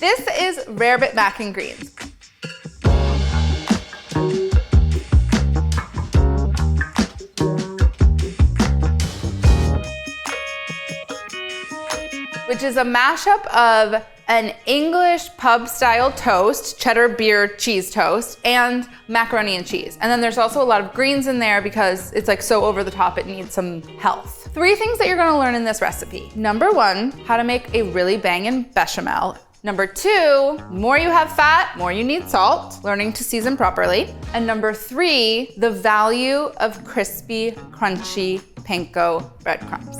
This is rarebit mac and greens. Which is a mashup of an English pub-style toast, cheddar beer cheese toast, and macaroni and cheese. And then there's also a lot of greens in there because it's like so over the top, it needs some health. 3 things that you're gonna learn in this recipe. Number 1, how to make a really bangin' bechamel. Number 2, more you have fat, more you need salt, learning to season properly. And number 3, the value of crispy, crunchy panko breadcrumbs.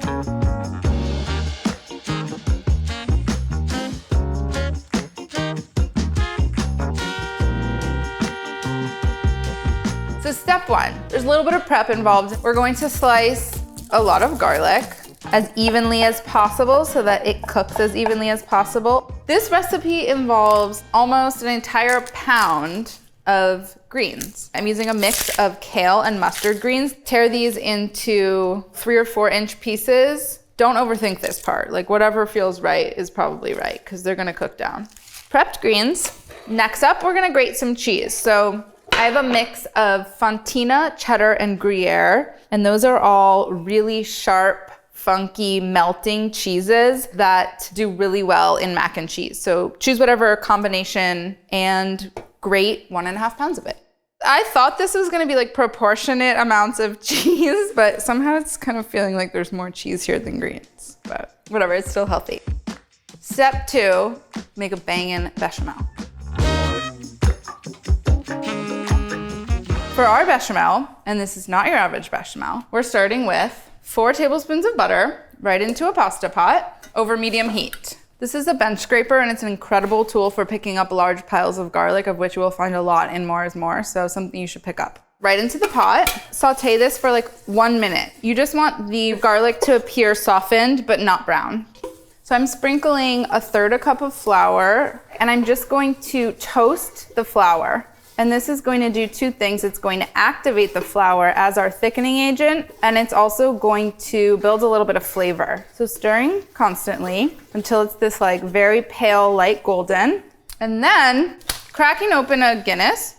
So step 1, there's a little bit of prep involved. We're going to slice a lot of garlic as evenly as possible so that it cooks as evenly as possible. This recipe involves almost an entire pound of greens. I'm using a mix of kale and mustard greens. Tear these into 3 or 4 inch pieces. Don't overthink this part. Like whatever feels right is probably right because they're gonna cook down. Prepped greens. Next up, we're gonna grate some cheese. So I have a mix of fontina, cheddar, and Gruyere, and those are all really sharp, funky, melting cheeses that do really well in mac and cheese. So choose whatever combination and grate 1.5 pounds of it. I thought this was gonna be like proportionate amounts of cheese, but somehow it's kind of feeling like there's more cheese here than greens, but whatever, it's still healthy. Step 2, make a bangin' bechamel. For our bechamel, and this is not your average bechamel, we're starting with 4 tablespoons of butter right into a pasta pot over medium heat. This is a bench scraper and it's an incredible tool for picking up large piles of garlic, of which you will find a lot in More is More, so something you should pick up. Right into the pot, saute this for like 1 minute. You just want the garlic to appear softened but not brown. So I'm sprinkling 1/3 cup of flour and I'm just going to toast the flour. And this is going to do 2 things. It's going to activate the flour as our thickening agent, and it's also going to build a little bit of flavor. So stirring constantly until it's this like very pale, light golden. And then cracking open a Guinness,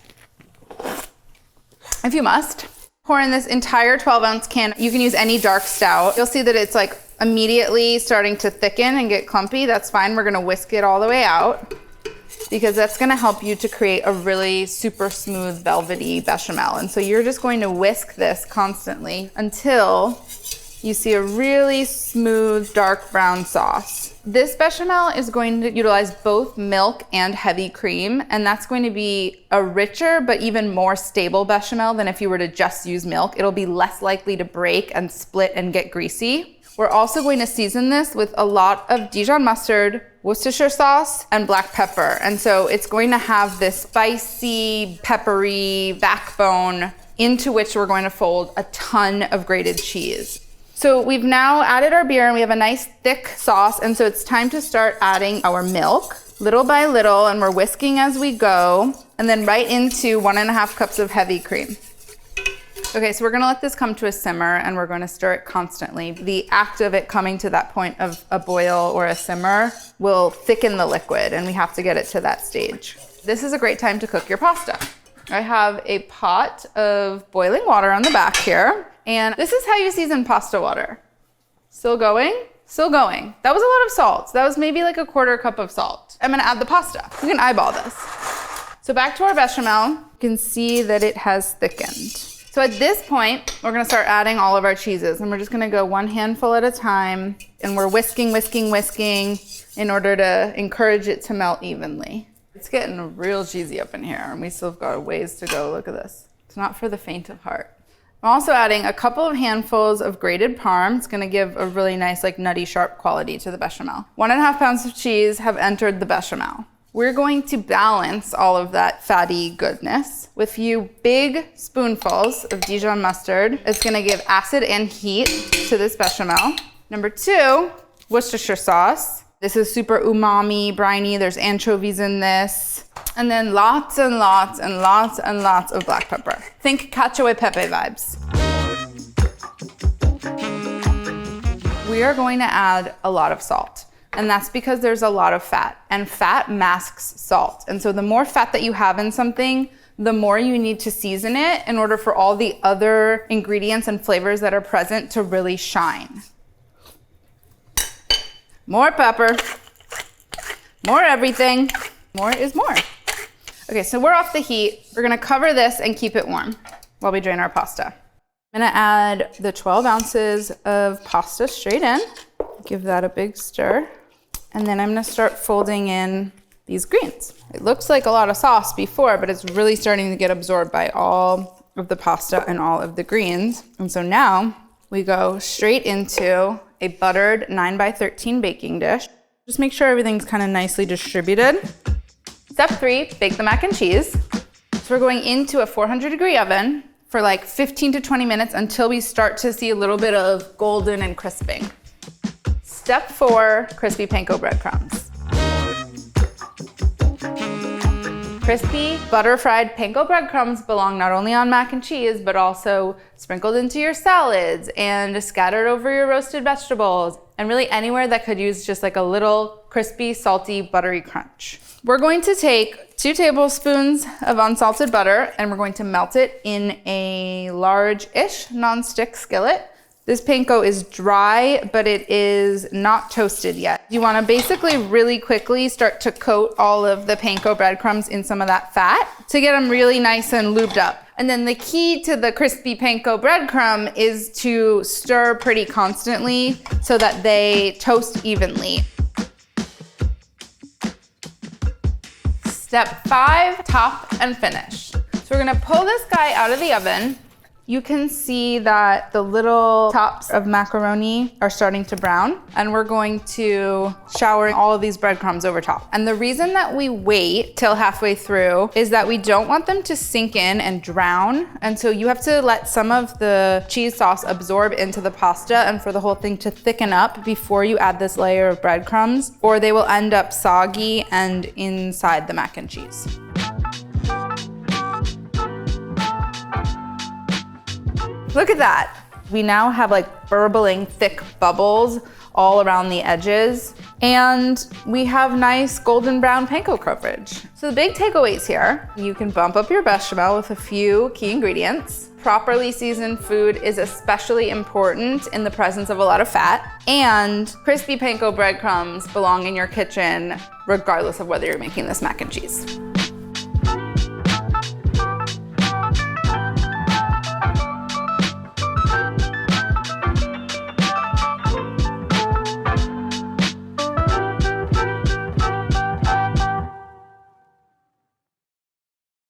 if you must. Pour in this entire 12-ounce can. You can use any dark stout. You'll see that it's like immediately starting to thicken and get clumpy. That's fine. We're gonna whisk it all the way out, because that's gonna help you to create a really super smooth, velvety bechamel. And so you're just going to whisk this constantly until you see a really smooth, dark brown sauce. This bechamel is going to utilize both milk and heavy cream, and that's going to be a richer but even more stable bechamel than if you were to just use milk. It'll be less likely to break and split and get greasy. We're also going to season this with a lot of Dijon mustard, Worcestershire sauce, and black pepper. And so it's going to have this spicy, peppery backbone into which we're going to fold a ton of grated cheese. So we've now added our beer and we have a nice thick sauce. And so it's time to start adding our milk little by little, and we're whisking as we go, and then right into 1.5 cups of heavy cream. Okay, so we're gonna let this come to a simmer and we're gonna stir it constantly. The act of it coming to that point of a boil or a simmer will thicken the liquid, and we have to get it to that stage. This is a great time to cook your pasta. I have a pot of boiling water on the back here, and this is how you season pasta water. Still going? Still going. That was a lot of salt. That was maybe like 1/4 cup of salt. I'm gonna add the pasta. We can eyeball this. So back to our bechamel. You can see that it has thickened. So at this point, we're gonna start adding all of our cheeses, and we're just gonna go 1 handful at a time, and we're whisking, whisking, whisking in order to encourage it to melt evenly. It's getting real cheesy up in here, and we still have got a ways to go. Look at this. It's not for the faint of heart. I'm also adding a couple of handfuls of grated parm. It's gonna give a really nice, like nutty, sharp quality to the bechamel. 1.5 pounds of cheese have entered the bechamel. We're going to balance all of that fatty goodness with a few big spoonfuls of Dijon mustard. It's gonna give acid and heat to this bechamel. Number 2, Worcestershire sauce. This is super umami, briny. There's anchovies in this. And then lots and lots and lots and lots of black pepper. Think cacio e pepe vibes. We are going to add a lot of salt. And that's because there's a lot of fat, and fat masks salt. And so the more fat that you have in something, the more you need to season it in order for all the other ingredients and flavors that are present to really shine. More pepper, more everything, more is more. Okay, so we're off the heat. We're gonna cover this and keep it warm while we drain our pasta. I'm gonna add the 12 ounces of pasta straight in. Give that a big stir. And then I'm gonna start folding in these greens. It looks like a lot of sauce before, but it's really starting to get absorbed by all of the pasta and all of the greens. And so now we go straight into a buttered 9x13 baking dish. Just make sure everything's kind of nicely distributed. Step 3, bake the mac and cheese. So we're going into a 400-degree oven for like 15 to 20 minutes until we start to see a little bit of golden and crisping. Step 4, crispy panko breadcrumbs. Crispy, butter-fried panko breadcrumbs belong not only on mac and cheese, but also sprinkled into your salads and scattered over your roasted vegetables, and really anywhere that could use just like a little crispy, salty, buttery crunch. We're going to take 2 tablespoons of unsalted butter, and we're going to melt it in a large-ish nonstick skillet. This panko is dry, but it is not toasted yet. You wanna basically really quickly start to coat all of the panko breadcrumbs in some of that fat to get them really nice and lubed up. And then the key to the crispy panko breadcrumb is to stir pretty constantly so that they toast evenly. Step 5, top and finish. So we're gonna pull this guy out of the oven. You can see that the little tops of macaroni are starting to brown, and we're going to shower all of these breadcrumbs over top. And the reason that we wait till halfway through is that we don't want them to sink in and drown. And so you have to let some of the cheese sauce absorb into the pasta and for the whole thing to thicken up before you add this layer of breadcrumbs, or they will end up soggy and inside the mac and cheese. Look at that. We now have like burbling thick bubbles all around the edges, and we have nice golden brown panko coverage. So the big takeaways here, you can bump up your bechamel with a few key ingredients. Properly seasoned food is especially important in the presence of a lot of fat, and crispy panko breadcrumbs belong in your kitchen regardless of whether you're making this mac and cheese.